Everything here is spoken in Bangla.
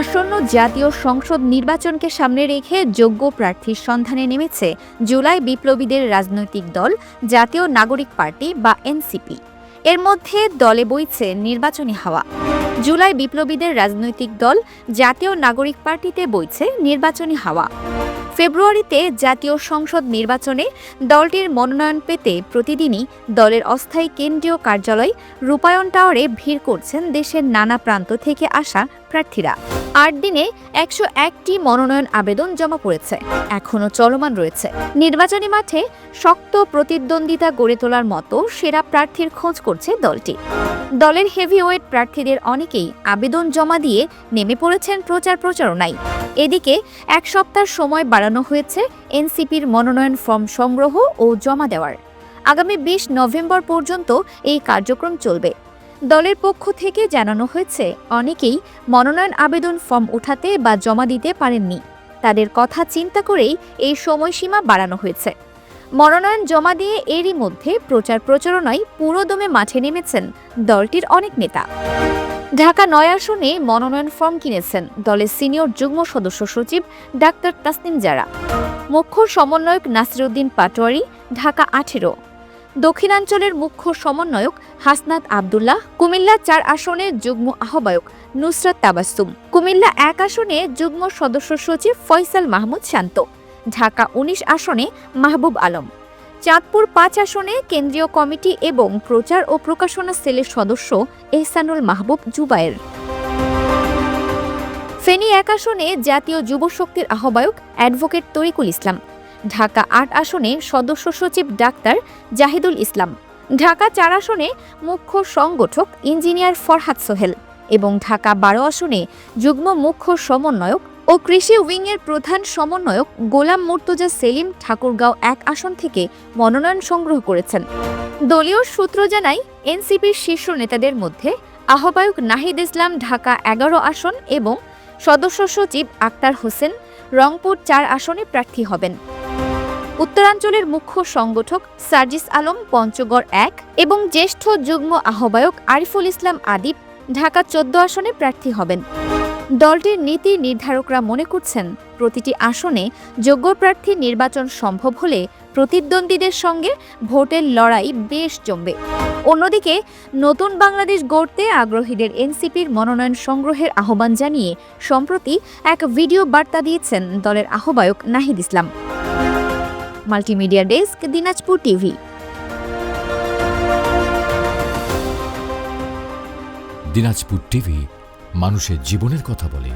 আসন্ন জাতীয় সংসদ নির্বাচনকে সামনে রেখে যোগ্য প্রার্থীর সন্ধানে নেমেছে জুলাই বিপ্লবীদের রাজনৈতিক দল জাতীয় নাগরিক পার্টি বা এনসিপি। এর মধ্যে দলে বইছে নির্বাচনী হাওয়া। জুলাই বিপ্লবীদের রাজনৈতিক দল জাতীয় নাগরিক পার্টিতে বইছে নির্বাচনী হাওয়া। ফেব্রুয়ারিতে জাতীয় সংসদ নির্বাচনে দলটির মনোনয়ন পেতে প্রতিদিনই দলের অস্থায়ী কেন্দ্রীয় কার্যালয় রূপায়ণ টাওয়ারে ভিড় করছেন দেশের নানা প্রান্ত থেকে আসা প্রার্থীরা। ৮ দিনে ১০১টি মনোনয়ন আবেদন জমা পড়েছে, এখনও চলমান রয়েছে। নির্বাচনী মাঠে শক্ত প্রতিদ্বন্দ্বিতা গড়ে তোলার মতো সেরা প্রার্থীর খোঁজ করছে দলটি। দলের হেভিওয়েট প্রার্থীদের অনেকেই আবেদন জমা দিয়ে নেমে পড়েছেন প্রচারণায়। এদিকে এক সপ্তাহ সময় বাড়ানো হয়েছে এনসিপির মনোনয়ন ফর্ম সংগ্রহ ও জমা দেওয়ার। আগামী ২০ নভেম্বর পর্যন্ত এই কার্যক্রম চলবে। দলের পক্ষ থেকে জানানো হয়েছে, অনেকেই মনোনয়ন আবেদন ফর্ম উঠাতে বা জমা দিতে পারেননি। তাদের কথা চিন্তা করেই এই সময়সীমা বাড়ানো হয়েছে। মনোনয়ন জমা দিয়ে এরই মধ্যে প্রচারণায় পুরোদমে মাঠে নেমেছেন দলটির অনেক নেতা। ঢাকা ৯ আসনে মনোনয়ন ফর্ম কিনেছেন দলের সিনিয়র যুগ্ম সদস্য সচিব ডাক্তার তাসনিম জারা, মুখ্য সমন্বয়ক নাসিরউদ্দিন পাটোয়ারি ঢাকা ১৮, দক্ষিণাঞ্চলের মুখ্য সমন্বয়ক হাসনাত আবদুল্লাহ, কুমিল্লা ৪ আসনে যুগ্ম আহ্বায়ক নুসরাত তাবাসসুম, কুমিল্লা ১ আসনে যুগ্ম সদস্য সচিব ফয়সাল মাহমুদ শান্ত, ঢাকা ১৯ আসনে মাহবুব আলম, চাঁদপুর ৫ আসনে কেন্দ্রীয় কমিটি এবং প্রচার ও প্রকাশনা সেলের সদস্য এহসানুল মাহবুব জুবায়ের, ফেনী ১ আসনে জাতীয় যুব শক্তির আহ্বায়ক অ্যাডভোকেট তরিকুল ইসলাম, ঢাকা ৮ আসনে সদস্য সচিব ডাক্তার জাহিদুল ইসলাম, ঢাকা ৪ আসনে মুখ্য সংগঠক ইঞ্জিনিয়ার ফরহাদ সোহেল এবং ঢাকা ১২ আসনে যুগ্ম মুখ্য সমন্বয়ক ও কৃষি উইংয়ের প্রধান সমন্বয়ক গোলাম মুর্তজা সেলিম ঠাকুরগাঁও ১ আসন থেকে মনোনয়ন সংগ্রহ করেছেন। দলীয় সূত্র জানায়, এনসিপির শীর্ষ নেতাদের মধ্যে আহ্বায়ক নাহিদ ইসলাম ঢাকা ১১ আসন এবং সদস্য সচিব আক্তার হোসেন রংপুর ৪ আসনে প্রার্থী হবেন। উত্তরাঞ্চলের মুখ্য সংগঠক সার্জিস আলম পঞ্চগড় ১ এবং জ্যেষ্ঠ যুগ্ম আহ্বায়ক আরিফুল ইসলাম আদিব ঢাকা ১৪ আসনে প্রার্থী হবেন। দলটির নীতি নির্ধারকরা মনে করছেন, প্রতিটি আসনে যোগ্য প্রার্থী নির্বাচন সম্ভব হলে প্রতিদ্বন্দ্বীদের সঙ্গে ভোটের লড়াই বেশ জমবে। অন্যদিকে নতুন বাংলাদেশ গড়তে আগ্রহীদের এনসিপির মনোনয়ন সংগ্রহের আহ্বান জানিয়ে সম্প্রতি এক ভিডিও বার্তা দিয়েছেন দলের আহ্বায়ক Nahid Islam. Multimedia desk, Dinajpur TV. Dinajpur TV মানুষের জীবনের কথা বলে।